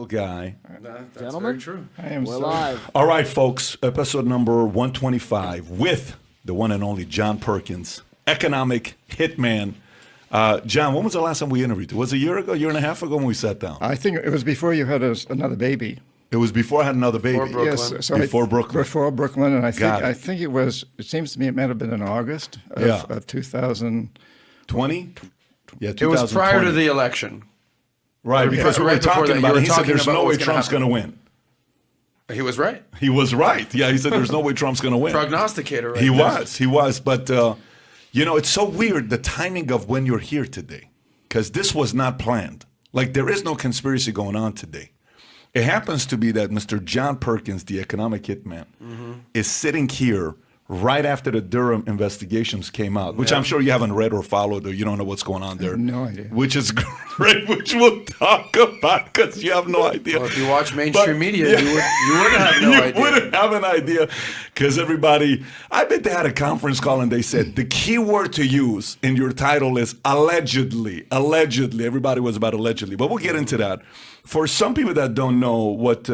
Guy. That's Gentlemen, very true. we're live. All right, folks, episode number 125 with the one and only John Perkins, economic hitman. John, when was the last time we interviewed you? Was it a year ago, year and a half ago when we sat down? I think it was before you had another baby. It was before I had another baby. Before Brooklyn. Yes, so Before Brooklyn. Before Brooklyn, and Got it. I think it was. It seems to me it might have been in August of 2000. 20? Yeah, 2020. It was prior to the election. Right, because we were right before talking that, about you it. were He said talking there's about no way what's gonna Trump's going to happen. win. He was right. He was right. Yeah, he said there's no way Trump's going to win. Prognosticator, right? He there. was. But, you know, it's so weird, the timing of when you're here today, because this was not planned. Like, there is no conspiracy going on today. It happens to be that Mr. John Perkins, the economic hitman, is sitting here right after the Durham investigations came out, which I'm sure you haven't read or followed, or you don't know what's going on there. I have no idea. Which is great, which we'll talk about, because you have no idea. Well, if you watch mainstream media, you wouldn't have no idea. You wouldn't have an idea, because everybody, I bet they had a conference call and they said, the key word to use in your title is allegedly. Allegedly. Everybody was about allegedly, but we'll get into that. For some people that don't know what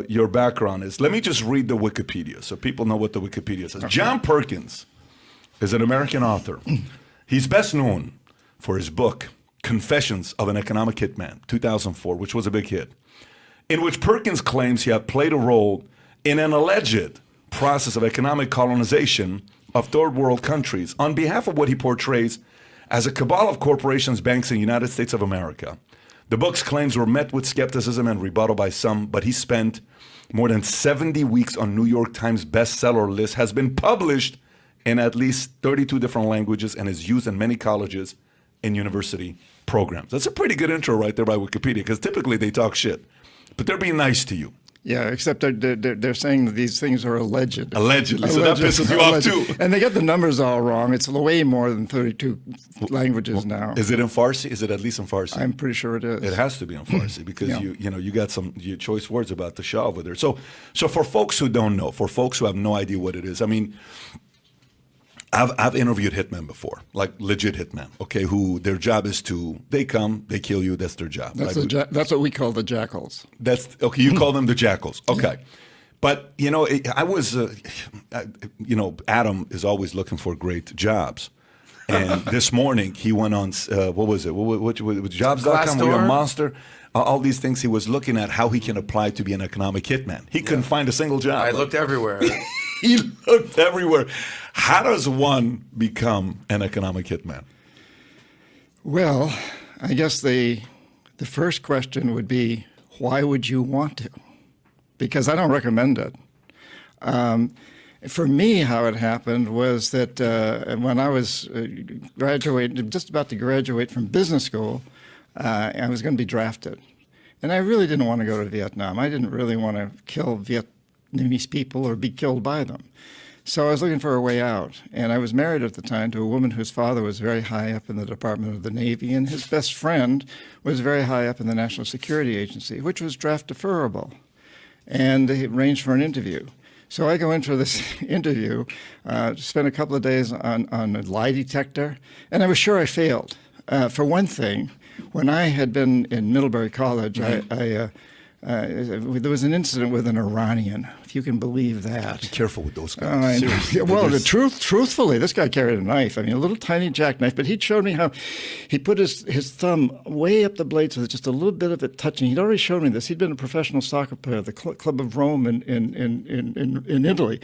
your background is, let me just read the Wikipedia so people know what the Wikipedia says. John Perkins is an American author. He's best known for his book, Confessions of an Economic Hitman, 2004, which was a big hit, in which Perkins claims he had played a role in an alleged process of economic colonization of third world countries on behalf of what he portrays as a cabal of corporations, banks in the United States of America. The book's claims were met with skepticism and rebuttal by some, but he spent more than 70 weeks on New York Times bestseller list, has been published in at least 32 different languages, and is used in many colleges and university programs. That's a pretty good intro right there by Wikipedia, because typically they talk shit, but they're being nice to you. Yeah, except they're saying that these things are alleged. Allegedly, so that pisses you off too. And they get the numbers all wrong. It's way more than 32 languages now. Is it in Farsi? Is it at least in Farsi? I'm pretty sure it is. It has to be in Farsi, because Yeah. you got some your choice words about the Shah over there. So for folks who don't know, for folks who have no idea what it is, I mean, I've interviewed hitmen before, like legit hitmen, okay, who their job is they come, they kill you, that's their job. That's what we call the jackals. That's okay. You call them the jackals, okay? Yeah. But you know, I was, Adam is always looking for great jobs, and this morning he went on what was it? What Jobs.com? Were you a monster? All these things he was looking at how he can apply to be an economic hitman. He couldn't find a single job. I looked everywhere. He looked everywhere. How does one become an economic hitman? Well, I guess the first question would be, why would you want to? Because I don't recommend it. For me, how it happened was that when I was just about to graduate from business school, I was going to be drafted. And I really didn't want to go to Vietnam. I didn't really want to kill Vietnamese people or be killed by them. So I was looking for a way out. And I was married at the time to a woman whose father was very high up in the Department of the Navy, and his best friend was very high up in the National Security Agency, which was draft deferrable. And they arranged for an interview. So I go in for this interview, spent a couple of days on a lie detector, and I was sure I failed. For one thing, when I had been in Middlebury College, there was an incident with an Iranian, if you can believe that. Be careful with those guys. Seriously. Well, truthfully, this guy carried a knife. I mean, a little tiny jackknife, but he showed me how he put his thumb way up the blade so there's just a little bit of it touching. He'd already shown me this. He'd been a professional soccer player, the Club of Rome in Italy,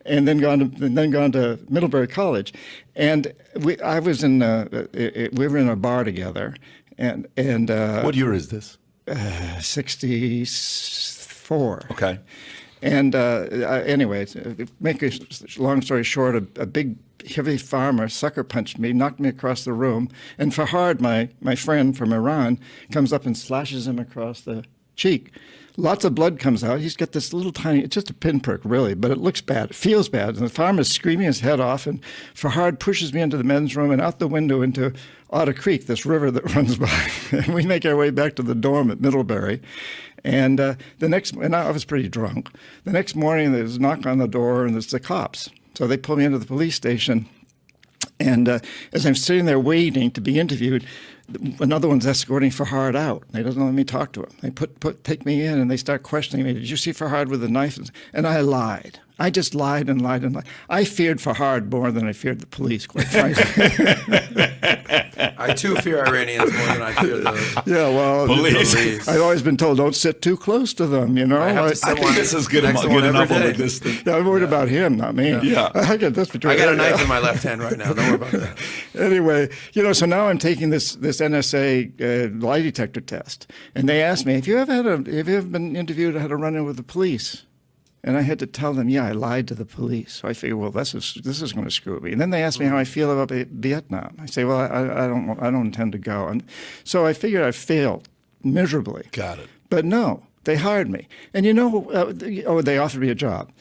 and then gone to Middlebury College. And we were in a bar together, and what year is this? 64. Okay. And anyway, make a long story short, a big, heavy farmer sucker punched me, knocked me across the room, and Fahad, my friend from Iran, comes up and slashes him across the cheek. Lots of blood comes out. He's got this little tiny, it's just a pinprick really, but it looks bad, it feels bad. And the farmer's screaming his head off, and Fahad pushes me into the men's room and out the window into Otter Creek, this river that runs by. And we make our way back to the dorm at Middlebury. And I was pretty drunk. The next morning, there's a knock on the door, and it's the cops. So they pull me into the police station. And as I'm sitting there waiting to be interviewed, another one's escorting Farhad out. They doesn't let me talk to him. They take me in and they start questioning me. Did you see Farhad with a knife? And I lied. I just lied and lied and lied. I feared Farhad more than I feared the police, quite frankly. I too fear Iranians more than I fear the police. I've always been told, don't sit too close to them, you know. I think this is good enough on the distance. Yeah, I'm worried about him, not me. Yeah. I got a knife in my left hand right now. Don't worry about that. Anyway, so now I'm taking this NSA lie detector test. And they asked me, have you ever been interviewed or had a run-in with the police? And I had to tell them, I lied to the police. So I figured, well, this is going to screw me. And then they asked me how I feel about Vietnam. I say, well, I don't intend to go. And so I figured I failed miserably. Got it. But no, they hired me. And they offered me a job.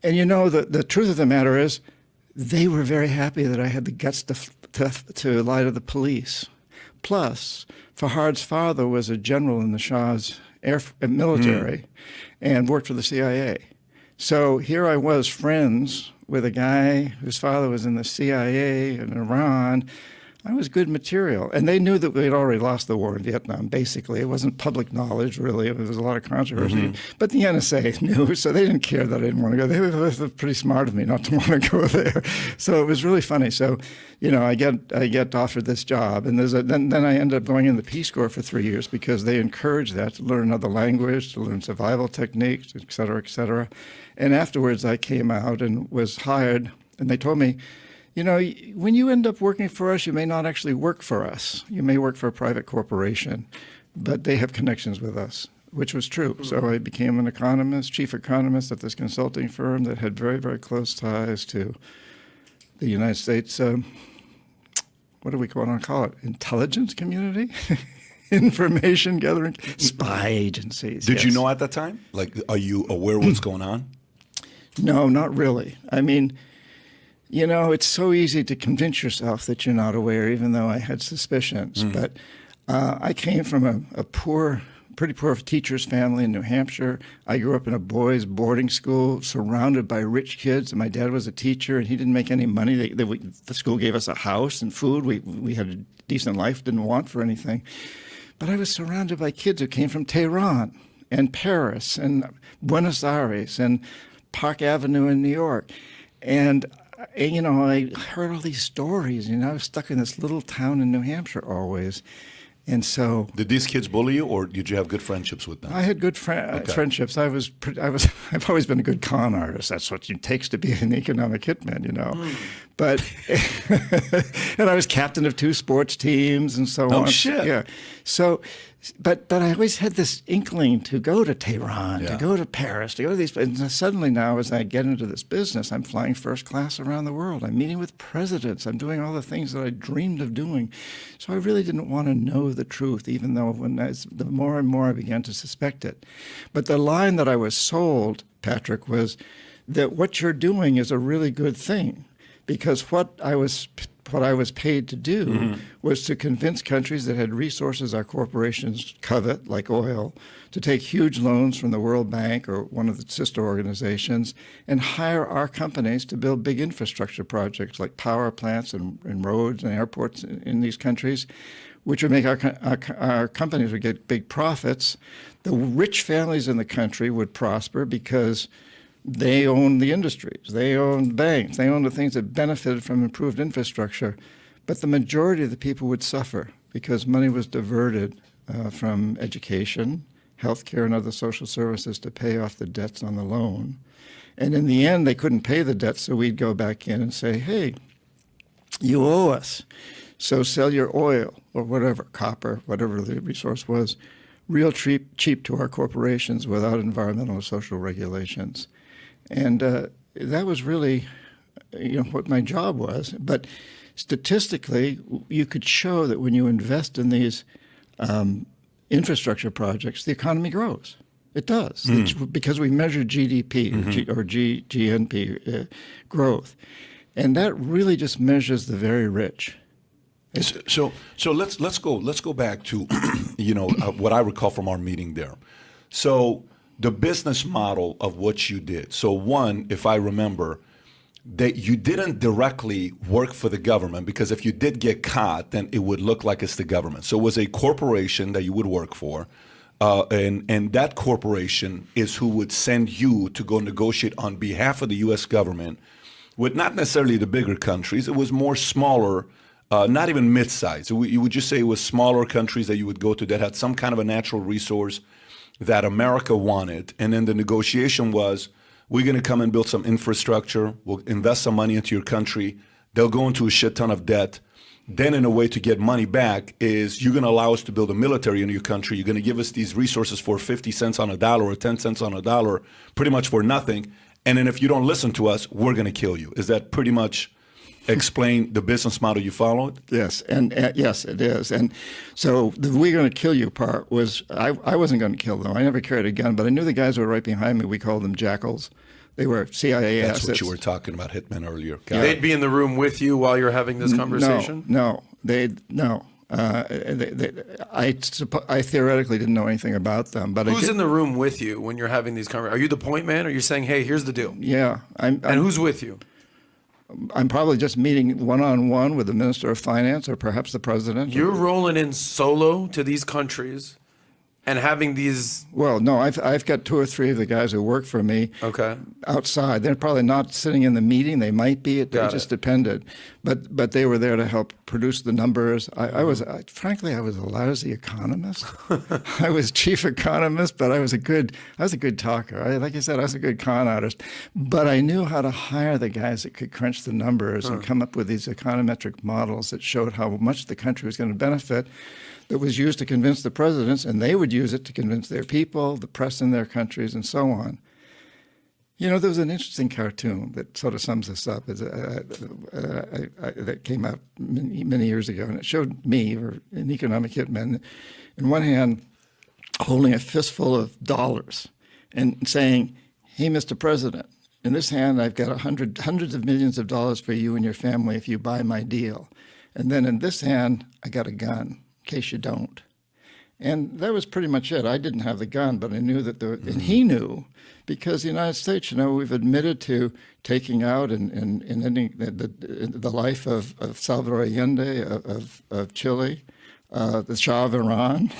And the truth of the matter is, they were very happy that I had the guts to lie to the police. Plus, Farhad's father was a general in the Shah's military and worked for the CIA. So here I was, friends with a guy whose father was in the CIA in Iran. I was good material. And they knew that we had already lost the war in Vietnam, basically. It wasn't public knowledge, really. There was a lot of controversy. But the NSA knew, so they didn't care that I didn't want to go. They were pretty smart of me not to want to go there. So it was really funny. So, I get offered this job. And then I ended up going in the Peace Corps for 3 years because they encouraged that, to learn another language, to learn survival techniques, et cetera, et cetera. And afterwards, I came out and was hired. And they told me, when you end up working for us, you may not actually work for us. You may work for a private corporation, but they have connections with us, which was true. So I became an economist, chief economist at this consulting firm that had very, very close ties to the United States, what do we want to call it, intelligence community? Information gathering, spy agencies. Did you know at that time? Like, are you aware what's going on? No, not really. I mean, it's so easy to convince yourself that you're not aware, even though I had suspicions. But I came from a pretty poor teacher's family in New Hampshire. I grew up in a boys' boarding school surrounded by rich kids. And my dad was a teacher, and he didn't make any money. The school gave us a house and food. We had a decent life, didn't want for anything. But I was surrounded by kids who came from Tehran and Paris and Buenos Aires and Park Avenue in New York. And I heard all these stories. I was stuck in this little town in New Hampshire always. And so, did these kids bully you, or did you have good friendships with them? I had good friendships. I've always been a good con artist. That's what it takes to be an economic hitman, But and I was captain of 2 sports teams and so on. Oh shit! Yeah. So, but I always had this inkling to go to Tehran, to go to Paris, to go to these. And suddenly now, as I get into this business, I'm flying first class around the world. I'm meeting with presidents. I'm doing all the things that I dreamed of doing. So I really didn't want to know the truth, even though the more and more I began to suspect it. But the line that I was sold, Patrick, was that what you're doing is a really good thing, because what I was paid to do was to convince countries that had resources our corporations covet, like oil, to take huge loans from the World Bank or one of the sister organizations and hire our companies to build big infrastructure projects like power plants and roads and airports in these countries, which would make our companies would get big profits. The rich families in the country would prosper because they own the industries, they own banks, they own the things that benefited from improved infrastructure. But the majority of the people would suffer because money was diverted from education, healthcare, and other social services to pay off the debts on the loan. And in the end, they couldn't pay the debt, so we'd go back in and say, hey, you owe us. So sell your oil or whatever, copper, whatever the resource was, real cheap to our corporations without environmental or social regulations. And that was really what my job was. But statistically, you could show that when you invest in these infrastructure projects, the economy grows. It does, because we measure GDP or GNP growth. And that really just measures the very rich. So let's go back to what I recall from our meeting there. So the business model of what you did. So one, if I remember, that you didn't directly work for the government, because if you did get caught, then it would look like it's the government. So it was a corporation that you would work for, and that corporation is who would send you to go negotiate on behalf of the U.S. government with not necessarily the bigger countries. It was more smaller, not even mid-sized. You would just say it was smaller countries that you would go to that had some kind of a natural resource that America wanted, and then the negotiation was, we're going to come and build some infrastructure. We'll invest some money into your country. They'll go into a shit ton of debt. Then in a way to get money back is you're going to allow us to build a military in your country. You're going to give us these resources for 50 cents on a dollar or 10 cents on a dollar, pretty much for nothing. And then if you don't listen to us, we're going to kill you. Is that pretty much explain the business model you followed? Yes, and yes, it is. And so the "we're going to kill you" part was, I wasn't going to kill them. I never carried a gun, but I knew the guys who were right behind me. We called them jackals. They were CIA That's assets. what you were talking about, Hitman, earlier. They'd be in the room with you while you're having this conversation? No. I theoretically didn't know anything about them. But who's in the room with you when you're having these conversations? Are you the point man, or you're saying, hey, here's the deal? Yeah. And who's with you? I'm probably just meeting one-on-one with the Minister of Finance or perhaps the President. You're rolling in solo to these countries and having these... Well, no, I've got 2 or 3 of the guys who work for me outside. They're probably not sitting in the meeting. They might be. It just depended. But they were there to help produce the numbers. Frankly, I was a lousy economist. I was chief economist, but I was a good talker. Like I said, I was a good con artist. But I knew how to hire the guys that could crunch the numbers and come up with these econometric models that showed how much the country was going to benefit, that was used to convince the presidents, and they would use it to convince their people, the press in their countries, and so on. You know, there was an interesting cartoon that sort of sums this up that came out many years ago, and it showed me, or an economic hitman, in one hand holding a fistful of dollars and saying, "Hey, Mr. President, in this hand I've got hundreds of millions of dollars for you and your family if you buy my deal. And then in this hand I got a gun, in case you don't." And that was pretty much it. I didn't have the gun, but I knew that and he knew, because the United States, you know, we've admitted to taking out and ending the life of Salvador Allende, of Chile, the Shah of Iran,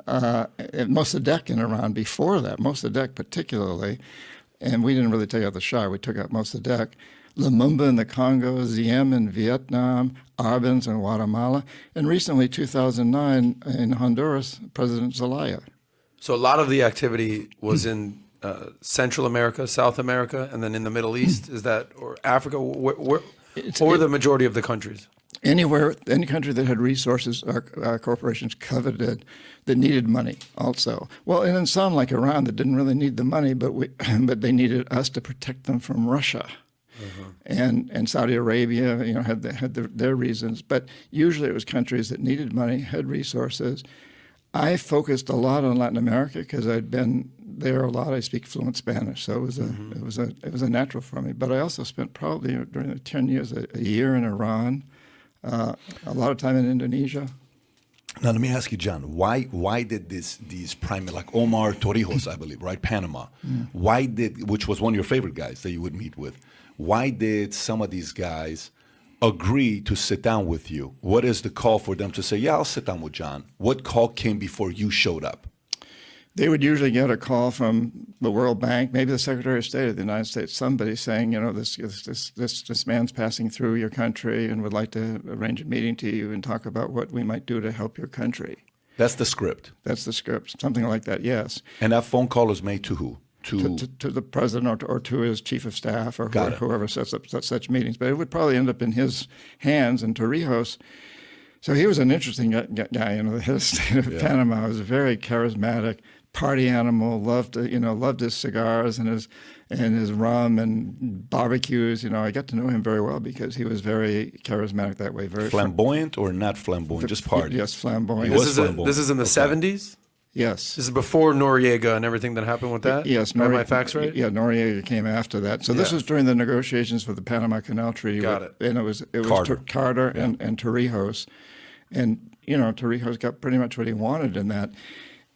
Mossadegh in Iran before that, Mossadegh particularly. And we didn't really take out the Shah, we took out Mossadegh. Lumumba in the Congo, Diem in Vietnam, Arbenz in Guatemala, and recently, 2009, in Honduras, President Zelaya. So a lot of the activity was in Central America, South America, and then in the Middle East, is that, or Africa? Where were the majority of the countries? Anywhere, any country that had resources our corporations coveted, that needed money also. Well, and in some, like Iran, that didn't really need the money, but they needed us to protect them from Russia. And Saudi Arabia, you know, had their reasons, but usually it was countries that needed money, had resources. I focused a lot on Latin America because I'd been there a lot. I speak fluent Spanish, so it was a natural for me. But I also spent probably during the 10 years a year in Iran, a lot of time in Indonesia. Now let me ask you, John, why did these primary, like Omar Torrijos, I believe, right, Panama, which was one of your favorite guys that you would meet with, why did some of these guys agree to sit down with you? What is the call for them to say, yeah, I'll sit down with John? What call came before you showed up? They would usually get a call from the World Bank, maybe the Secretary of State of the United States, somebody saying, you know, this man's passing through your country and would like to arrange a meeting to you and talk about what we might do to help your country. That's the script. That's the script, something like that, yes. And that phone call is made to who? To the president or to his chief of staff or whoever sets up such meetings. But it would probably end up in his hands. And Torrijos, so he was an interesting guy. You know, the head of state of Panama was very charismatic, party animal, loved his cigars and his rum and barbecues. You know, I got to know him very well because he was very charismatic that way. Very flamboyant or not flamboyant, just party. Yes, flamboyant. This is in the 70s? Yes. This is before Noriega and everything that happened with that? Yes. Are my facts right? Yeah, Noriega came after that. So this was during the negotiations for the Panama Canal Treaty. Got it. And it was Carter and Torrijos. And, you know, Torrijos got pretty much what he wanted in that.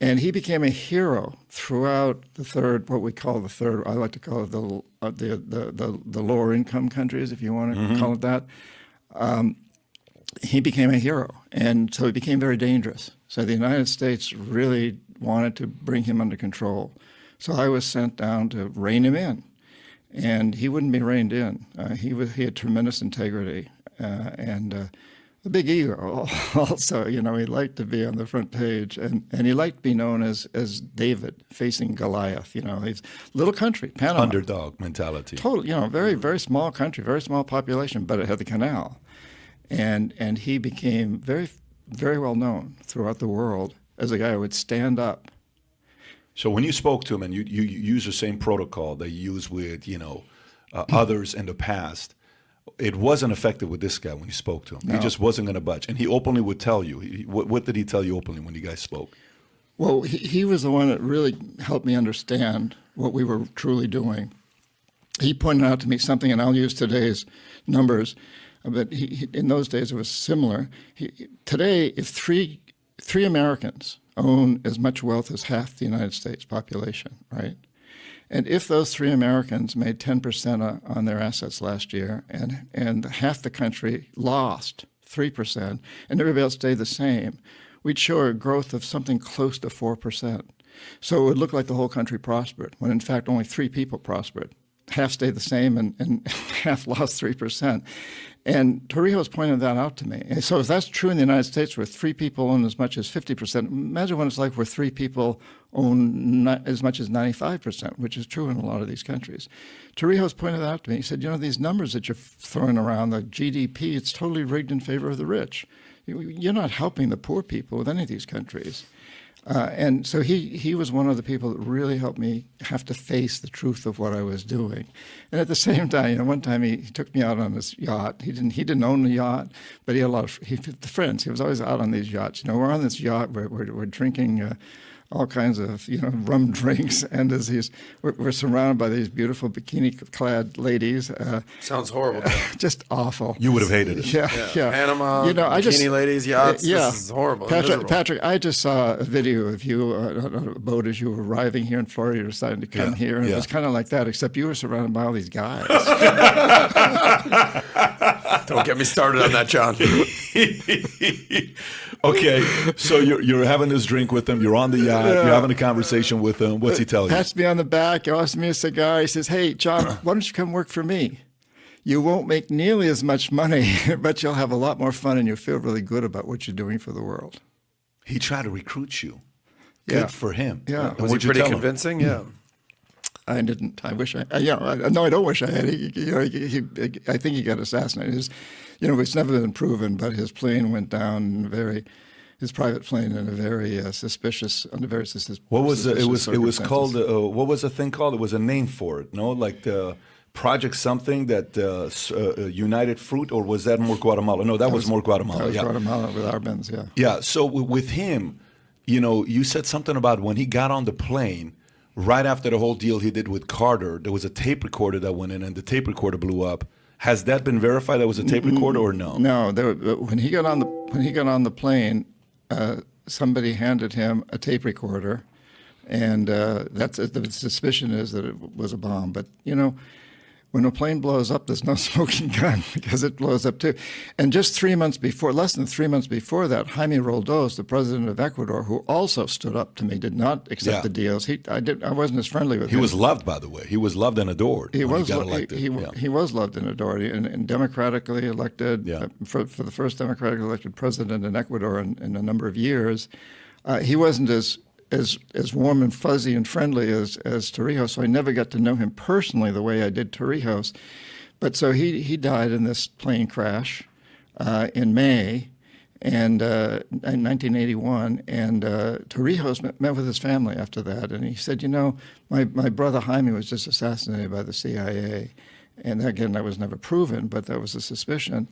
And he became a hero throughout the third, what we call the third, I like to call it the lower income countries, if you want to call it that. He became a hero. And so he became very dangerous. So the United States really wanted to bring him under control. So I was sent down to rein him in. And he wouldn't be reined in. He had tremendous integrity and a big ego also. You know, he liked to be on the front page. And he liked to be known as David facing Goliath. You know, he's a little country, Panama. Underdog mentality. Totally, you know, very, very small country, very small population, but it had the canal. And he became very, very well known throughout the world as a guy who would stand up. So when you spoke to him and you use the same protocol that you use with, others in the past, it wasn't effective with this guy when you spoke to him. No. He just wasn't going to budge. And he openly would tell you. What did he tell you openly when you guys spoke? Well, he was the one that really helped me understand what we were truly doing. He pointed out to me something, and I'll use today's numbers, but in those days it was similar. Today, if three Americans own as much wealth as half the United States population, right? And if those 3 Americans made 10% on their assets last year, and half the country lost 3%, and everybody else stayed the same, we'd show a growth of something close to 4%. So it would look like the whole country prospered, when in fact only 3 people prospered. Half stayed the same and half lost 3%. And Torrijos pointed that out to me. And so if that's true in the United States where 3 people own as much as 50%, imagine what it's like where 3 people own as much as 95%, which is true in a lot of these countries. Torrijos pointed that out to me. He said, these numbers that you're throwing around, the GDP, it's totally rigged in favor of the rich. You're not helping the poor people with any of these countries. And so he was one of the people that really helped me have to face the truth of what I was doing. And at the same time, one time he took me out on his yacht. He didn't own the yacht, but he had a lot of friends. He was always out on these yachts. We're on this yacht, we're drinking all kinds of rum drinks, and we're surrounded by these beautiful bikini-clad ladies. Sounds horrible. Just awful. You would have hated it. Yeah. Panama, bikini ladies, yachts. This is horrible. Patrick, I just saw a video of you on a boat as you were arriving here in Florida. You were deciding to come here, and it was kind of like that, except you were surrounded by all these guys. Don't get me started on that, John. Okay, so you're having this drink with him. You're on the yacht. You're having a conversation with him. What's he telling you? Pats me on the back. He offers me a cigar. He says, "Hey, John, why don't you come work for me? You won't make nearly as much money, but you'll have a lot more fun, and you'll feel really good about what you're doing for the world." He tried to recruit you. Good for him. Yeah. Was he pretty convincing? Yeah. I didn't. I wish I. No, I don't wish I had. I think he got assassinated. It's never been proven, but his plane went down his private plane in a very suspicious. What was it? It was called. What was the thing called? It was a name for it. No, like the Project something that United Fruit, or was that more Guatemala? No, that was more Guatemala. That was Guatemala with our Benz. Yeah. Yeah. So with him, you said something about when he got on the plane. Right after the whole deal he did with Carter, there was a tape recorder that went in, and the tape recorder blew up. Has that been verified? That was a tape recorder, or no? No. When he got on the plane, somebody handed him a tape recorder, and the suspicion is that it was a bomb. But when a plane blows up, there's no smoking gun because it blows up too. And just less than 3 months before that, Jaime Roldos, the president of Ecuador, who also stood up to me, did not accept the deals. I wasn't as friendly with him. He was loved, by the way. He was loved and adored. He was elected. He was loved and adored, and democratically elected for the first democratically elected president in Ecuador in a number of years. He wasn't as warm and fuzzy and friendly as Torrijos, so I never got to know him personally the way I did Torrijos. But so he died in this plane crash in May in 1981, and Torrijos met with his family after that, and he said, my brother Jaime was just assassinated by the CIA, and again, that was never proven, but that was a suspicion.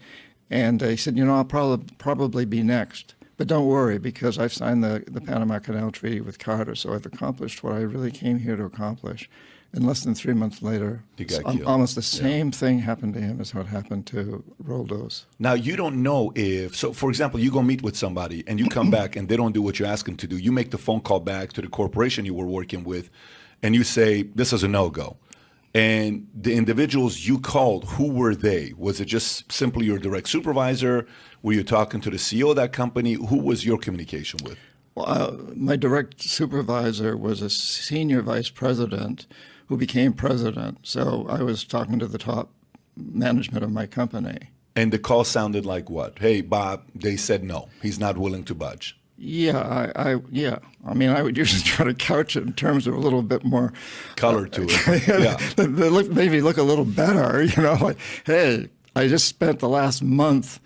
And he said, I'll probably be next. But don't worry, because I've signed the Panama Canal Treaty with Carter, so I've accomplished what I really came here to accomplish. And less than 3 months later, He got killed. almost the same thing happened to him as what happened to Roldos. Now, you don't know if, so for example, you go meet with somebody and you come back and they don't do what you ask them to do. You make the phone call back to the corporation you were working with and you say, this is a no-go. And the individuals you called, who were they? Was it just simply your direct supervisor? Were you talking to the CEO of that company? Who was your communication with? Well, my direct supervisor was a senior vice president who became president. So I was talking to the top management of my company. And the call sounded like what? Hey, Bob, they said no. He's not willing to budge. Yeah, I mean, I would usually try to couch it in terms of a little bit more Color to it. Yeah. Maybe look a little better, you know, like, hey, I just spent the last month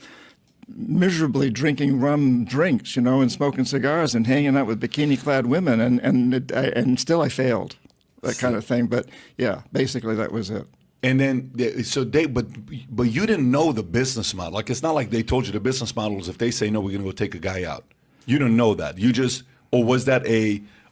miserably drinking rum drinks, you know, and smoking cigars and hanging out with bikini-clad women, and still I failed, that kind of thing. But yeah, basically that was it. And then, but you didn't know the business model. Like, it's not like they told you the business model is if they say no, we're going to go take a guy out. You didn't know that. You just, or was that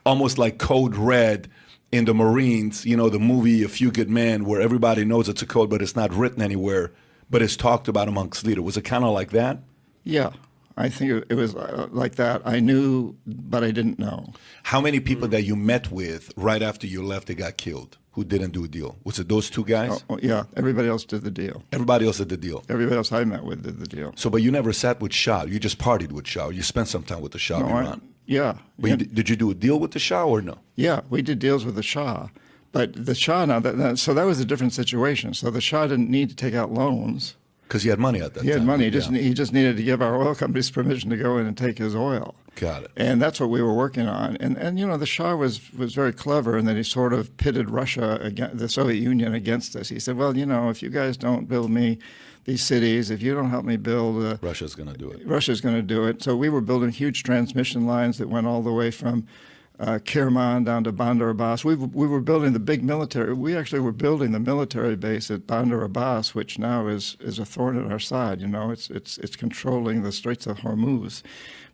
almost like code red in the Marines, you know, the movie A Few Good Men, where everybody knows it's a code, but it's not written anywhere, but it's talked about amongst leaders. Was it kind of like that? Yeah, I think it was like that. I knew, but I didn't know. How many people that you met with right after you left, they got killed, who didn't do a deal? Was it those two guys? Oh, yeah, everybody else did the deal. Everybody else did the deal. Everybody else I met with did the deal. So, but you never sat with Shah. You just partied with Shah. You spent some time with the Shah of Iran. Yeah. But did you do a deal with the Shah or no? Yeah, we did deals with the Shah. But the Shah, so that was a different situation. So the Shah didn't need to take out loans. Because he had money at that time. He had money. He just needed to give our oil companies permission to go in and take his oil. Got it. And that's what we were working on. And you know, the Shah was very clever in that he sort of pitted Russia, the Soviet Union, against us. He said, well, you know, if you guys don't build me these cities, if you don't help me build... Russia's going to do it. Russia's going to do it. So we were building huge transmission lines that went all the way from Kerman down to Bandar Abbas. We were building the big military. We actually were building the military base at Bandar Abbas, which now is a thorn in our side. You know, it's controlling the Straits of Hormuz.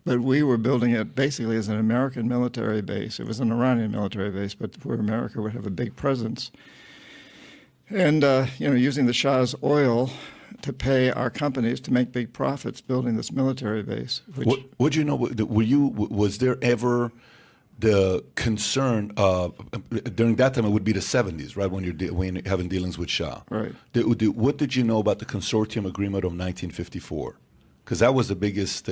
But we were building it basically as an American military base. It was an Iranian military base, but where America would have a big presence. And you know, using the Shah's oil to pay our companies to make big profits building this military base. Would you know? Was there ever the concern during that time? It would be the 70s, right? When you're having dealings with Shah, right? What did you know about the consortium agreement of 1954? Because that was the biggest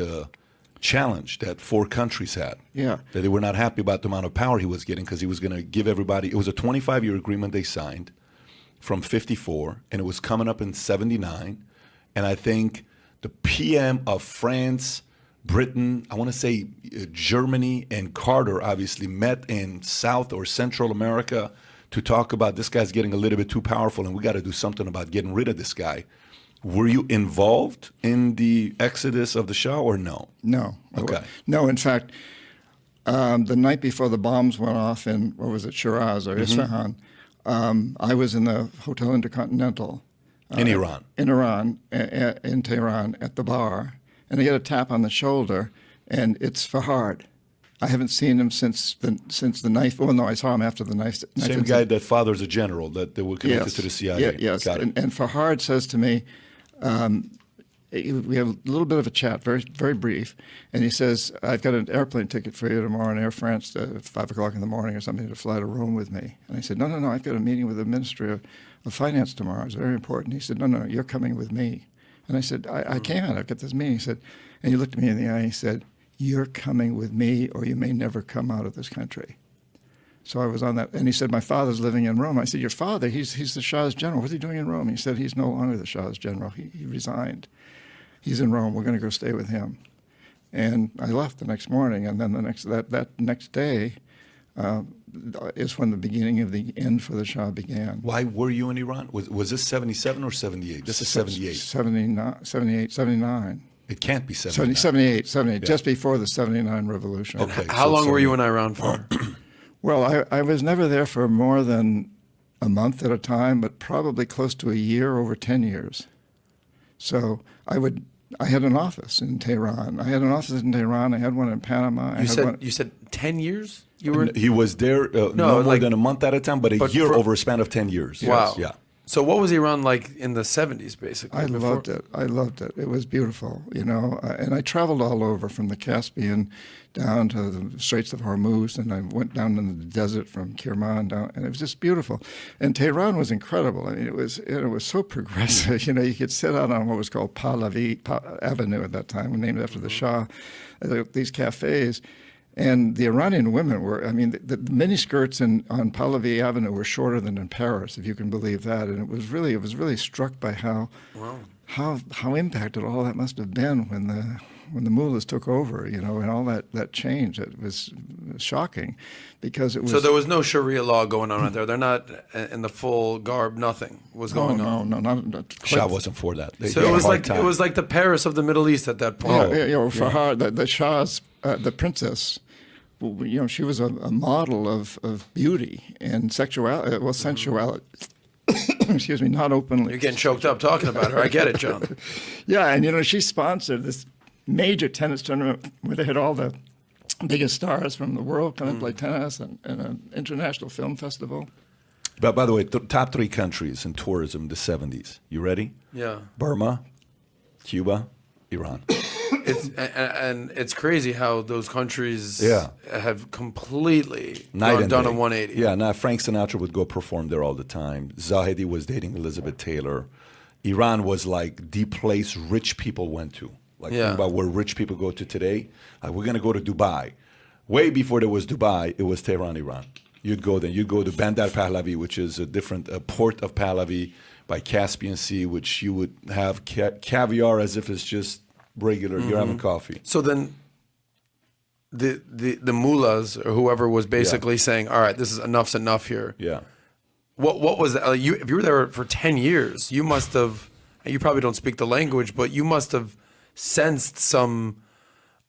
challenge that 4 countries had. Yeah, that they were not happy about the amount of power he was getting because he was going to give everybody. It was a 25-year agreement they signed from 54, and it was coming up in 79. And I think the PM of France, Britain, I want to say Germany, and Carter obviously met in South or Central America to talk about this guy's getting a little bit too powerful and we got to do something about getting rid of this guy. Were you involved in the exodus of the Shah or no? No. Okay. No, in fact, the night before the bombs went off in, what was it, Shiraz or Isfahan, I was in the Hotel Intercontinental. In Iran? In Iran, in Tehran, at the bar. And I get a tap on the shoulder, and it's Fahad. I haven't seen him since the knife. Well, no, I saw him after the knife. Same guy that father's a general that they were connected to the CIA. Yes. Got it. And Fahad says to me, we have a little bit of a chat, very, very brief, and he says, I've got an airplane ticket for you tomorrow in Air France at 5 o'clock in the morning or something to fly to Rome with me. And I said, no, I've got a meeting with the Ministry of Finance tomorrow. It's very important. He said, no, you're coming with me. And I said, I can't. I've got this meeting. He said, and he looked at me in the eye and he said, you're coming with me or you may never come out of this country. So I was on that. And he said, my father's living in Rome. I said, your father, he's the Shah's general. What's he doing in Rome? He said, he's no longer the Shah's general. He resigned. He's in Rome. We're going to go stay with him. And I left the next morning. And then that next day is when the beginning of the end for the Shah began. Why were you in Iran? Was this 77 or 78? This is 78. 78, 79. It can't be 79. 78, yeah. Just before the 79 revolution. Okay. How long were you in Iran for? Well, I was never there for more than a month at a time, but probably close to a year, over 10 years. So I would I had an office in Tehran. I had one in Panama. You said 10 years? He was there no more than a month at a time, but a year over a span of 10 years. Wow. Yes. Yeah. So what was Iran like in the 70s, basically? I loved it. It was beautiful, you know. And I traveled all over from the Caspian down to the Straits of Hormuz, and I went down in the desert from Kerman down, and it was just beautiful. And Tehran was incredible. I mean, it was so progressive. You know, you could sit out on what was called Pahlavi Avenue at that time, named after the Shah. These cafes. And the Iranian women were, I mean, the miniskirts on Pahlavi Avenue were shorter than in Paris, if you can believe that. And it was really struck by how impacted all that must have been when the mullahs took over, you know, and all that change. It was shocking because it was. So there was no Sharia law going on out there. They're not in the full garb. Nothing was going on. No, not Shah wasn't for that. So it was like the Paris of the Middle East at that point. Yeah, you know, for her, the Shah's the princess. You know, she was a model of beauty and sexuality. Well, sensuality. Excuse me, not openly. You're getting choked up talking about her. I get it, John. Yeah, and you know, she sponsored this major tennis tournament where they had all the biggest stars from the world come and play tennis and an international film festival. But by the way, top 3 countries in tourism in the 70s. You ready? Yeah. Burma, Cuba, Iran. It's crazy how those countries have completely done a 180. Yeah, now Frank Sinatra would go perform there all the time. Zahedi was dating Elizabeth Taylor. Iran was like the place rich people went to. Like think about where rich people go to today. Like we're going to go to Dubai. Way before there was Dubai, it was Tehran, Iran. You'd go there. You'd go to Bandar Pahlavi, which is a port of Pahlavi by Caspian Sea, which you would have caviar as if it's just regular. You're having coffee. So then the mullahs or whoever was basically saying, all right, this is enough's enough here. Yeah. What was that? If you were there for 10 years, you must have, you probably don't speak the language, but you must have sensed some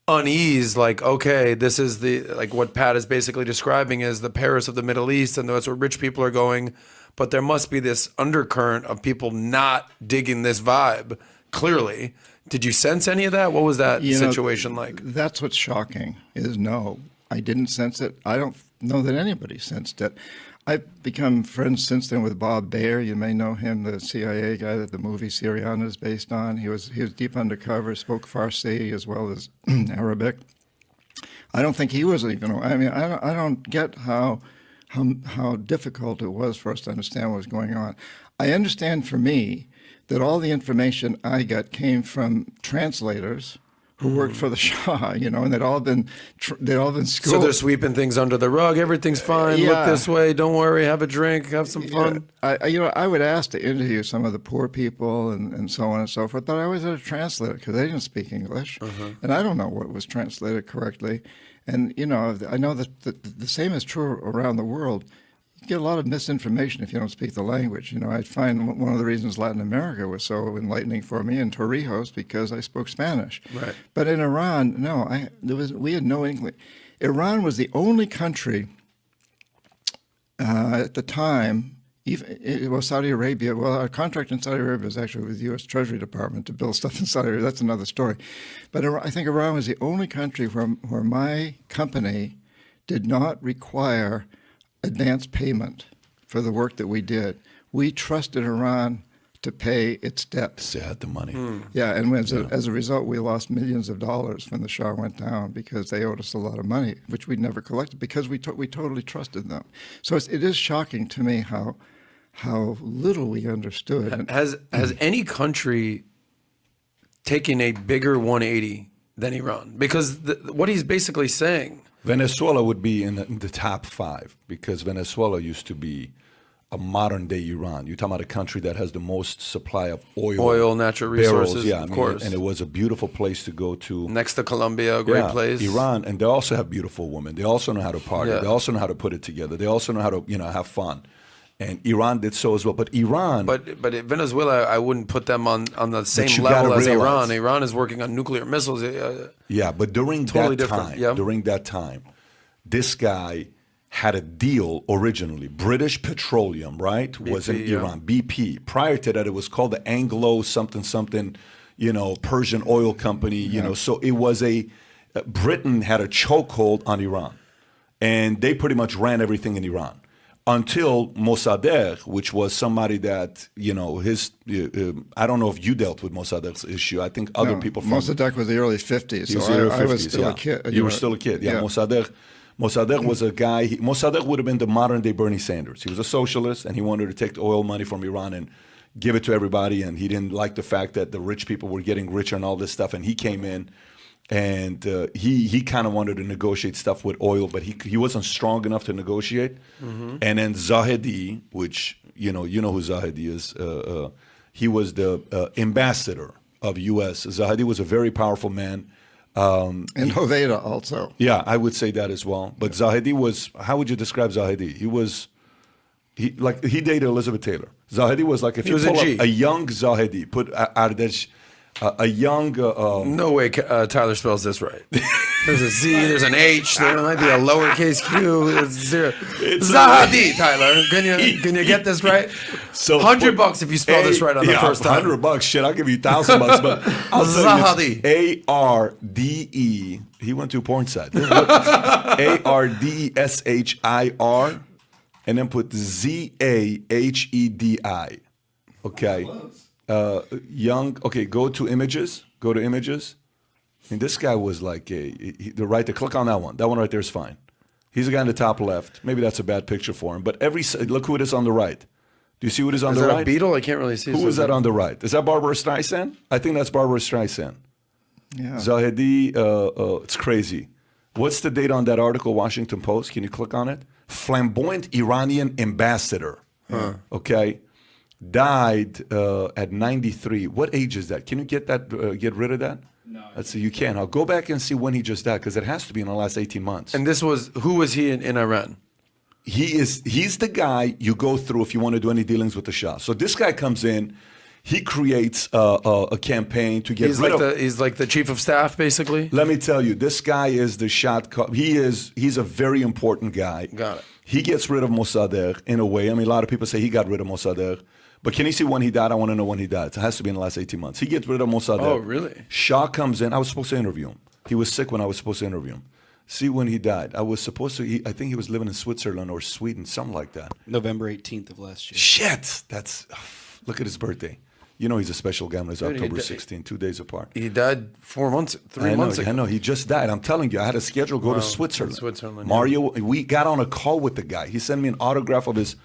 unease, like, okay, this is like what Pat is basically describing as the Paris of the Middle East, and that's where rich people are going. But there must be this undercurrent of people not digging this vibe, clearly. Did you sense any of that? What was that situation like? That's what's shocking is no, I didn't sense it. I don't know that anybody sensed it. I've become friends since then with Bob Baer. You may know him, the CIA guy that the movie Syriana is based on. He was deep undercover, spoke Farsi as well as Arabic. I don't think he was even. I mean, I don't get how difficult it was for us to understand what was going on. I understand for me that all the information I got came from translators who worked for the Shah, you know, and they'd all been schooled. So they're sweeping things under the rug. Everything's fine. Look this way. Don't worry. Have a drink. Have some fun. I would ask to interview some of the poor people and so on and so forth, but I always had a translator because they didn't speak English, and I don't know what was translated correctly. And you know, I know that the same is true around the world. You get a lot of misinformation if you don't speak the language. You know, I find one of the reasons Latin America was so enlightening for me in Torrijos because I spoke Spanish. Right. But in Iran, no, we had no English. Iran was the only country at the time. Saudi Arabia. Well, our contract in Saudi Arabia was actually with the U.S. Treasury Department to build stuff in Saudi Arabia. That's another story. But I think Iran was the only country where my company did not require advance payment for the work that we did. We trusted Iran to pay its debts. They had the money. Yeah, and as a result, we lost millions of dollars when the Shah went down because they owed us a lot of money, which we'd never collected because we totally trusted them. So it is shocking to me how little we understood. Has any country taken a bigger 180 than Iran? Because what he's basically saying. Venezuela would be in the top 5 because Venezuela used to be a modern day Iran. You're talking about a country that has the most supply of oil, natural resources, of course. And it was a beautiful place to go to. Next to Colombia, a great place. Iran, and they also have beautiful women. They also know how to party. They also know how to put it together. They also know how to, have fun. And Iran did so as well. But Iran... But Venezuela, I wouldn't put them on the same level as Iran. Iran is working on nuclear missiles. But during that time, this guy had a deal originally. British Petroleum, right, was in Iran. BP. Prior to that, it was called the Anglo something, Persian oil company, so it was Britain had a chokehold on Iran, and they pretty much ran everything in Iran until Mossadegh, which was somebody that, I don't know if you dealt with Mossadegh's issue. I think other people from... Mossadegh was the early 50s, He was so the early I was 50s, still a kid. You were still a kid, yeah. Mossadegh was a guy... Mossadegh would have been the modern-day Bernie Sanders. He was a socialist, and he wanted to take the oil money from Iran and give it to everybody, and he didn't like the fact that the rich people were getting richer and all this stuff, and he came in, and he kind of wanted to negotiate stuff with oil, but he wasn't strong enough to negotiate. Mm-hmm. And then Zahedi, which, you know who Zahedi is, he was the ambassador of U.S. Zahedi was a very powerful man. And Hoveyda also. Yeah, I would say that as well. But Zahedi was, how would you describe Zahedi? He dated Elizabeth Taylor. Zahedi was like, if you pull up a young Zahedi, put Ardesh, a young... no way Tyler spells this right. There's a Z, there's an H, there might be a lowercase q, there's zero. Zahedi, Tyler. Can you get this right? So $100 if you spell this right on the first time. $100, shit, I'll give you $1,000, but I'll Zahedi. Arde. He went to a porn site. Ardeshir, and then put Zahedi. Okay. Young. Okay, go to images. And this guy was like click on that one. That one right there is fine. He's the guy in the top left. Maybe that's a bad picture for him. But look who it is on the right. Do you see what is on the right? Is that a beetle? I can't really see. Who is that on the right? Is that Barbara Streisand? I think that's Barbara Streisand. Yeah. Zahedi, it's crazy. What's the date on that article, Washington Post? Can you click on it? Flamboyant Iranian ambassador. Huh. Okay. Died at 93. What age is that? Can you get rid of that? No. Let's see. You can. I'll go back and see when he just died, because it has to be in the last 18 months. And who was he in Iran? He's the guy you go through if you want to do any dealings with the Shah. So this guy comes in, he creates a campaign to get rid of... He's like the chief of staff, basically? Let me tell you, this guy is the he's a very important guy. Got it. He gets rid of Mossadegh in a way. I mean, a lot of people say he got rid of Mossadegh. But can you see when he died? I want to know when he died. It has to be in the last 18 months. He gets rid of Mossadegh. Oh, really? Shah comes in. I was supposed to interview him. He was sick when I was supposed to interview him. See when he died. I was supposed to, I think he was living in Switzerland or Sweden, something like that. November 18th of last year. Shit! Look at his birthday. You know he's a special guy. It's October 16, 2 days apart. He died 3 months ago. I know. He just died. I'm telling you, I had a schedule to go to Switzerland. Mario, we got on a call with the guy. He sent me an autograph of his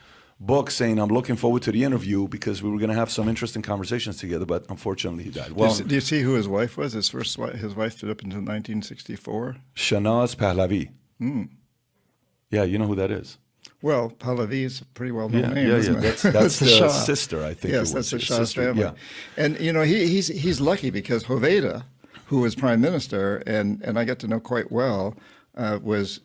book saying, I'm looking forward to the interview because we were going to have some interesting conversations together, but unfortunately he died. Well, do you see who his wife was? His wife stood up until 1964. Shanaz Pahlavi. Yeah, you know who that is. Well, Pahlavi is a pretty well-known name, isn't it? That's the Shah sister, I think. Yes, that's the Shah's family. Yeah. And he's lucky because Hoveyda, who was prime minister, and I got to know quite well, was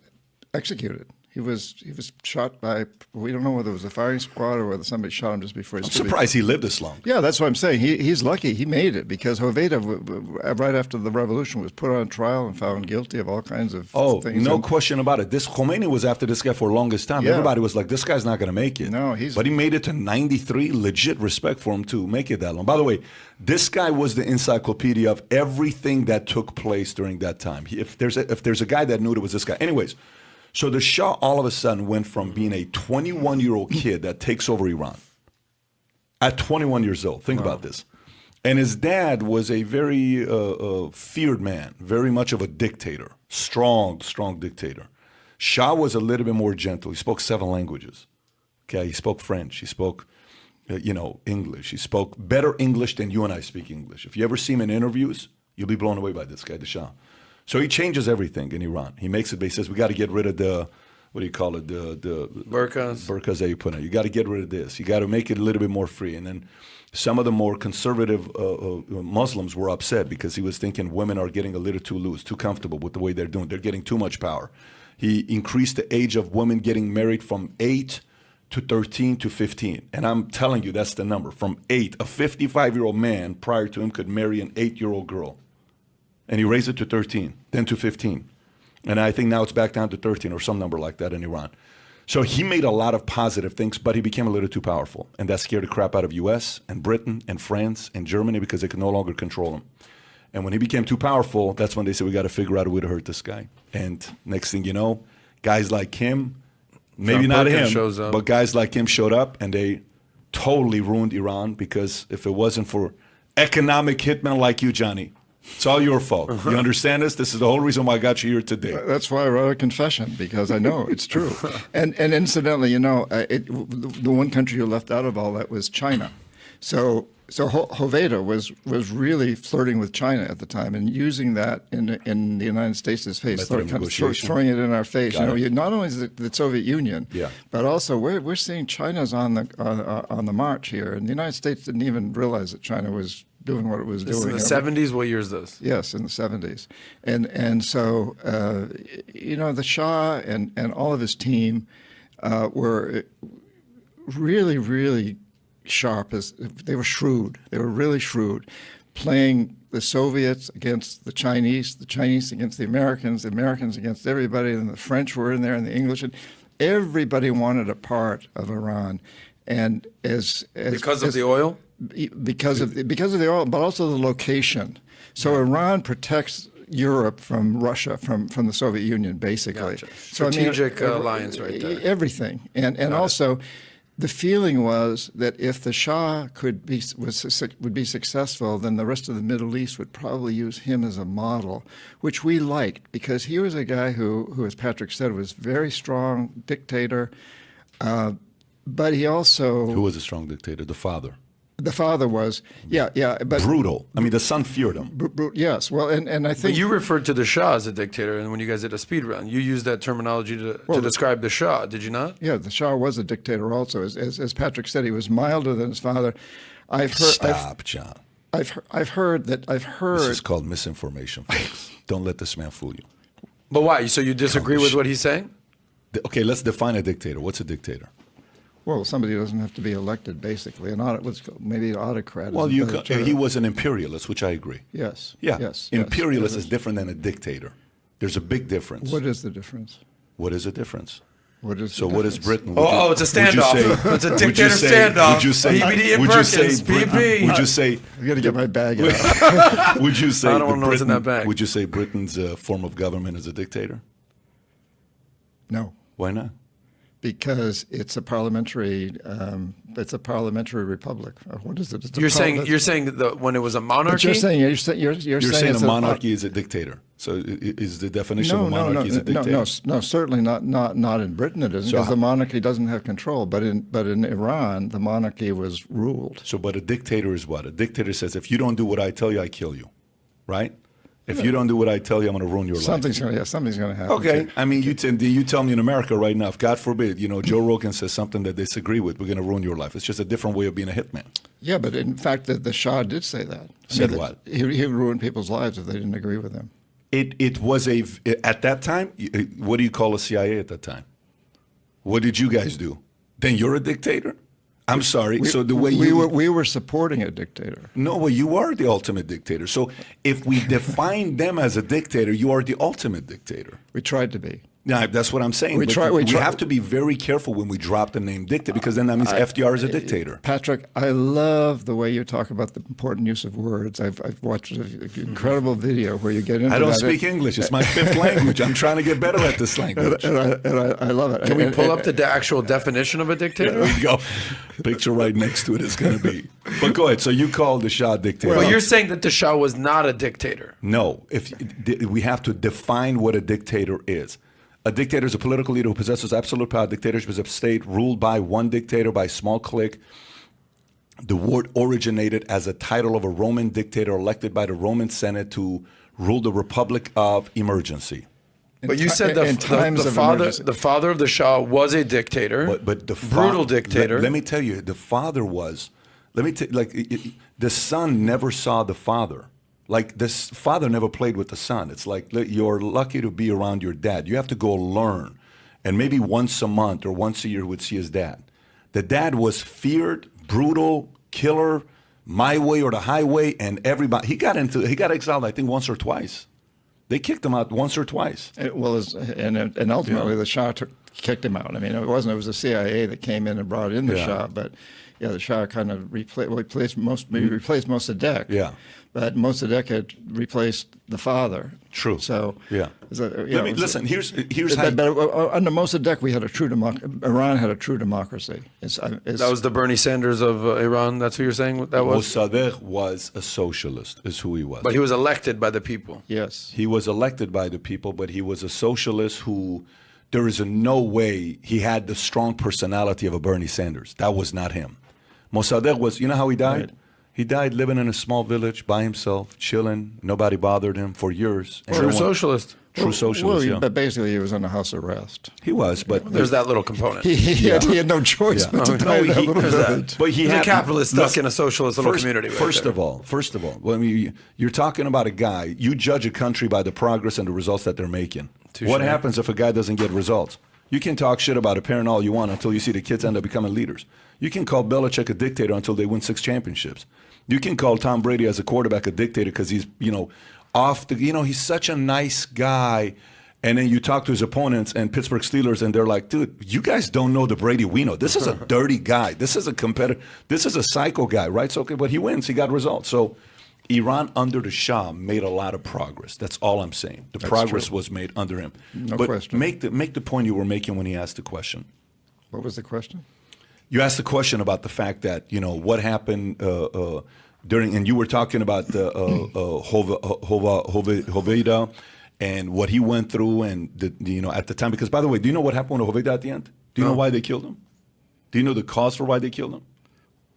executed. He was shot by, we don't know whether it was a firing squad or whether somebody shot him just before his... I'm surprised he lived this long. Yeah, that's what I'm saying. He's lucky. He made it because Hoveyda, right after the revolution, was put on trial and found guilty of all kinds of things. No question about it. Khomeini was after this guy for the longest time. Yeah. Everybody was like, this guy's not going to make it. No, but he made it to 93. Legit respect for him to make it that long. By the way, this guy was the encyclopedia of everything that took place during that time. If there's a guy that knew it, was this guy. Anyways, so the Shah all of a sudden went from being a 21-year-old kid that takes over Iran at 21 years old. Think about this. And his dad was a very feared man, very much of a dictator, strong dictator. Shah was a little bit more gentle. He spoke 7 languages. Okay, he spoke French. He spoke, English. He spoke better English than you and I speak English. If you ever see him in interviews, you'll be blown away by this guy, the Shah. So he changes everything in Iran. He makes it, he says, we got to get rid of the burqas. Burqas that you put on. You got to get rid of this. You got to make it a little bit more free. And then some of the more conservative Muslims were upset because he was thinking women are getting a little too loose, too comfortable with the way they're doing. They're getting too much power. He increased the age of women getting married from 8 to 13 to 15. And I'm telling you, that's the number. From 8, a 55-year-old man prior to him could marry an 8-year-old girl. And he raised it to 13, then to 15. And I think now it's back down to 13 or some number like that in Iran. So he made a lot of positive things, but he became a little too powerful. And that scared the crap out of US and Britain and France and Germany because they could no longer control him. And when he became too powerful, that's when they said, we got to figure out a way to hurt this guy. And next thing you know, guys like him, maybe not him, but guys like him showed up and they totally ruined Iran, because if it wasn't for economic hitmen like you, Johnny, it's all your fault. You understand this? This is the whole reason why I got you here today. That's why I wrote a confession, because I know it's true. And incidentally, you know, the one country you left out of all that was China. So Hoveda was really flirting with China at the time and using that in the United States' face, throwing it in our face. Not only is it the Soviet Union, but also we're seeing China's on the march here, and the United States didn't even realize that China was doing what it was doing. In the 70s? What year is this? Yes, in the 70s. And so, you know, the Shah and all of his team were really, really sharp. They were shrewd. They were really shrewd, playing the Soviets against the Chinese against the Americans against everybody, and the French were in there, and the English. And everybody wanted a part of Iran. And because of the oil? Because of the oil, but also the location. So Iran protects Europe from Russia, from the Soviet Union, basically. Gotcha. Strategic alliance right there. Everything. And also, the feeling was that if the Shah would be successful, then the rest of the Middle East would probably use him as a model, which we liked, because he was a guy who, as Patrick said, was very strong dictator, but he also... Who was a strong dictator? The father. The father was, but brutal. I mean, the son feared him. Yes, well, and I think... But you referred to the Shah as a dictator, and when you guys did a speed round, you used that terminology to describe the Shah, did you not? Yeah, the Shah was a dictator also. As Patrick said, he was milder than his father. Stop, John. I've heard... This is called misinformation, folks. Don't let this man fool you. But why? So you disagree with what he's saying? Okay, let's define a dictator. What's a dictator? Well, somebody doesn't have to be elected, basically. Maybe an autocrat. Well, he was an imperialist, which I agree. Yes. Yeah. Yes. Imperialist is different than a dictator. There's a big difference. What is the difference? What is the difference? What is Britain? It's a standoff. It's a dictator standoff. Would you say? BBD and Perkins, PP. Would you say? I got to get my bag out. Would you say? I don't know what's in that bag. Would you say Britain's form of government is a dictator? No. Why not? Because it's a parliamentary republic. What is it? You're saying that when it was a monarchy. But you're saying a monarchy is a dictator. So is the definition of a monarchy is a dictator? No, certainly not in Britain it isn't, because the monarchy doesn't have control. But in Iran, the monarchy was ruled. So, but a dictator is what? A dictator says, if you don't do what I tell you, I kill you, right? If you don't do what I tell you, I'm going to ruin your life. Something's going to happen. Okay. I mean, you tell me in America right now, if God forbid, Joe Rogan says something that they disagree with, we're going to ruin your life. It's just a different way of being a hitman. Yeah, but in fact, the Shah did say that. Said what? He would ruin people's lives if they didn't agree with him. It was at that time, what do you call a CIA at that time? What did you guys do? Then you're a dictator? I'm sorry. We were supporting a dictator. No, well, you are the ultimate dictator. So if we define them as a dictator, you are the ultimate dictator. We tried to be. Yeah, that's what I'm saying. We have to be very careful when we drop the name dictator, because then that means FDR is a dictator. Patrick, I love the way you talk about the important use of words. I've watched an incredible video where you get into that. I don't speak English. It's my fifth language. I'm trying to get better at this language. And I love it. Can we pull up the actual definition of a dictator? There we go. Picture right next to it is going to be. But go ahead. So you call the Shah dictator. Well, you're saying that the Shah was not a dictator. No. We have to define what a dictator is. A dictator is a political leader who possesses absolute power. Dictatorship is a state ruled by one dictator, by a small clique. The word originated as a title of a Roman dictator elected by the Roman Senate to rule the Republic of Emergency. But you said the father of the Shah was a dictator, but the brutal dictator. Let me tell you, the father was. The son never saw the father. Like, this father never played with the son. It's like, you're lucky to be around your dad. You have to go learn. And maybe once a month or once a year would see his dad. The dad was feared, brutal, killer, my way or the highway, and everybody. He got exiled, I think, once or twice. They kicked him out once or twice. And ultimately the Shah kicked him out. I mean, it was the CIA that came in and brought in the Yeah. Shah, but yeah, the Shah kind of replaced Mossadegh. Yeah. But Mossadegh had replaced the father. True. So Yeah. Let me listen. Here's how. But under Mossadegh, Iran had a true democracy. That was the Bernie Sanders of Iran. That's who you're saying that was? Mossadegh was a socialist, is who he was. But he was elected by the people. Yes. He was elected by the people, but he was a socialist who, there is no way he had the strong personality of a Bernie Sanders. That was not him. Mossadegh was, you know how he died? Right. He died living in a small village by himself, chilling. Nobody bothered him for years. True socialist. True socialist, yeah. But basically, he was under house arrest. He was, but There's that little component. He had no choice but to die in that little village. But he He's had a capitalist stuck listen, in a socialist little community. Right First there. of all, well, I mean, you're talking about a guy. You judge a country by the progress and the results that they're making. Touché. What happens if a guy doesn't get results? You can talk shit about a parent all you want until you see the kids end up becoming leaders. You can call Belichick a dictator until they win 6 championships. You can call Tom Brady as a quarterback a dictator because he's, he's such a nice guy. And then you talk to his opponents and Pittsburgh Steelers, and they're like, dude, you guys don't know the Brady we know. This is a dirty guy. This is a competitor. This is a psycho guy, right? So, okay, but he wins. He got results. So Iran under the Shah made a lot of progress. That's all I'm saying. The progress was made under him. No but question. Make the point you were making when he asked the question. What was the question? You asked the question about the fact that, what happened during, and you were talking about Hoveyda and what he went through and, at the time. Because, by the way, do you know what happened with Hoveyda at the end? Do you know why they killed him? Do you know the cause for why they killed him?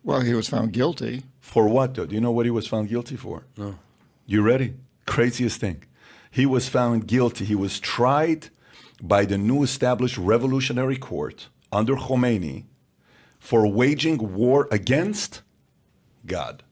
Well, he was found guilty. For what, though? Do you know what he was found guilty for? No. You ready? Craziest thing. He was found guilty. He was tried by the new established revolutionary court under Khomeini for waging war against God.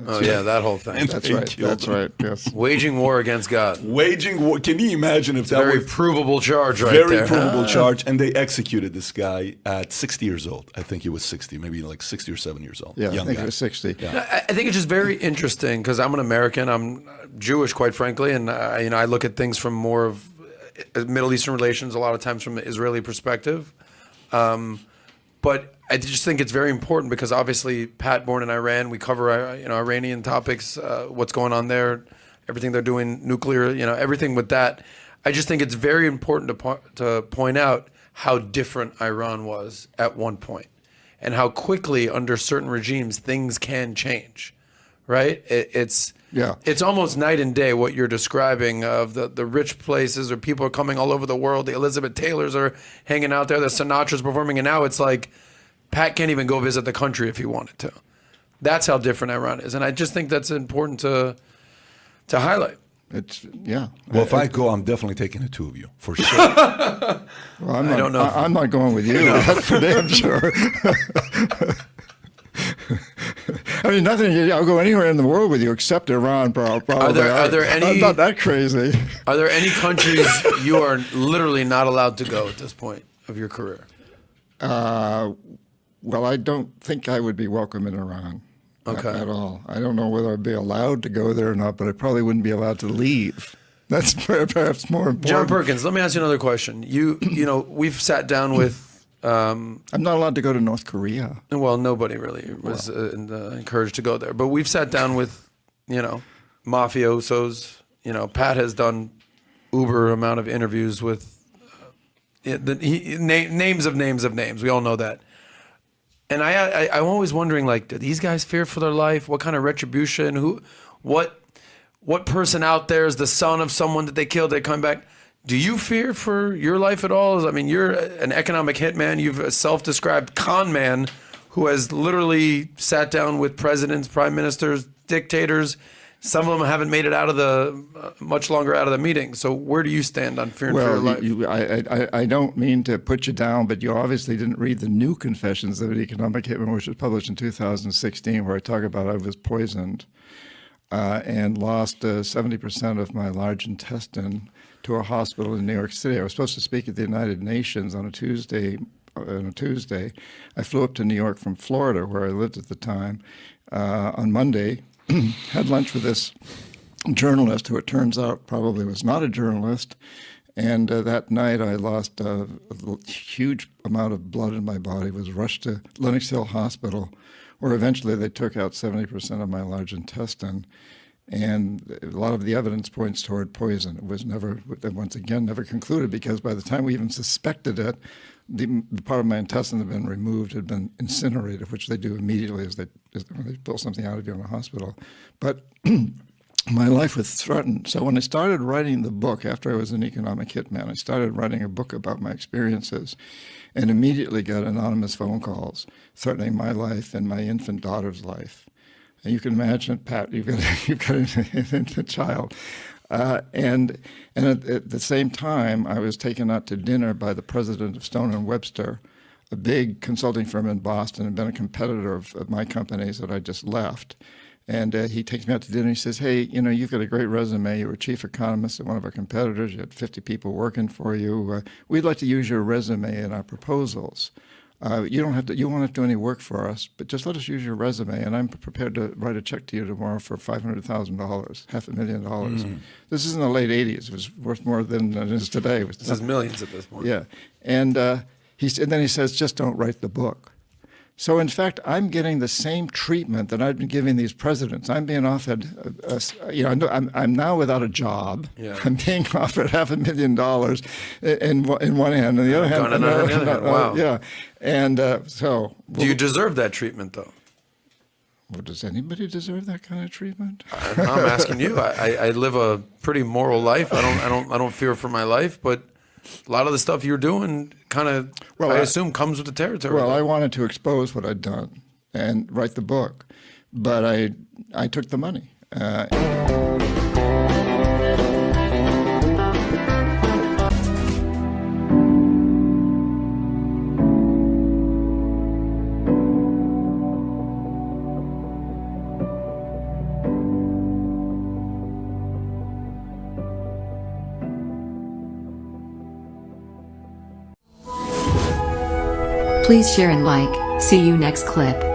Oh, yeah, that whole thing. And That's they right. killed That's him. right. Yes. Waging war against God. Waging war. Can you imagine if that Very was provable charge right very there. provable charge? And they executed this guy at 60 years old. I think he was 60, maybe like 60 or 7 years old. Yeah, Young I think guy. it was 60. Yeah. I think it's just very interesting because I'm an American. I'm Jewish, quite frankly, and I look at things from more of Middle Eastern relations a lot of times from the Israeli perspective. But I just think it's very important because obviously Pat born in Iran, we cover Iranian topics, what's going on there, everything they're doing, nuclear, everything with that. I just think it's very important to point out how different Iran was at one point and how quickly under certain regimes things can change, right? It's almost night and day what you're describing of the rich places where people are coming all over the world. The Elizabeth Taylors are hanging out there. The Sinatra's performing. And now it's like Pat can't even go visit the country if he wanted to. That's how different Iran is. And I just think that's important to highlight. Well, if I go, I'm definitely taking the two of you, for sure. Well, I don't know. I'm not going with you. That's for damn sure. I mean, nothing. I'll go anywhere in the world with you except Iran, probably. Are there any? I'm not that crazy. Are there any countries you are literally not allowed to go at this point of your career? Well, I don't think I would be welcome in Iran at all. I don't know whether I'd be allowed to go there or not, but I probably wouldn't be allowed to leave. That's perhaps more important. John Perkins, let me ask you another question. We've sat down with. I'm not allowed to go to North Korea. Well, nobody really was encouraged to go there. But we've sat down with, mafiosos. Pat has done uber amount of interviews with names of names. We all know that. And I'm always wondering, like, do these guys fear for their life? What kind of retribution? What person out there is the son of someone that they killed? They come back. Do you fear for your life at all? I mean, you're an economic hitman. You've a self-described con man who has literally sat down with presidents, prime ministers, dictators. Some of them haven't made it out of much longer out of the meeting. So where do you stand on fearing for your life? I don't mean to put you down, but you obviously didn't read the new Confessions of an Economic Hitman, which was published in 2016, where I talk about I was poisoned and lost 70% of my large intestine to a hospital in New York City. I was supposed to speak at the United Nations on a Tuesday. I flew up to New York from Florida, where I lived at the time, on Monday. Had lunch with this journalist who it turns out probably was not a journalist, And that night I lost a huge amount of blood in my body, was rushed to Lenox Hill Hospital, where eventually they took out 70% of my large intestine. And a lot of the evidence points toward poison. It was never, once again, never concluded, because by the time we even suspected it, the part of my intestine had been removed, had been incinerated, which they do immediately when they pull something out of you in a hospital. But my life was threatened. So when I started writing the book, after I was an economic hitman, I started writing a book about my experiences, and immediately got anonymous phone calls threatening my life and my infant daughter's life. And you can imagine, Pat, you've got an infant child. And at the same time, I was taken out to dinner by the president of Stone & Webster, a big consulting firm in Boston, and been a competitor of my companies that I just left. And he takes me out to dinner. He says, hey, you know, you've got a great resume. You were chief economist at one of our competitors. You had 50 people working for you. We'd like to use your resume in our proposals. You won't have to do any work for us, but just let us use your resume, and I'm prepared to write a check to you tomorrow for $500,000, $500,000. This is in the late 80s. It was worth more than it is today. This is millions at this point. Yeah. And then he says, just don't write the book. So, in fact, I'm getting the same treatment that I've been giving these presidents. I'm being offered, I'm now without a job. Yeah. I'm being offered $500,000 in one hand, and the other hand, wow. Yeah. And so. Do you deserve that treatment, though? Well, does anybody deserve that kind of treatment? I'm asking you. I live a pretty moral life. I don't fear for my life, but a lot of the stuff you're doing kind of, I assume, comes with the territory. Well, I wanted to expose what I'd done and write the book, but I took the money. Please share and like. See you next clip.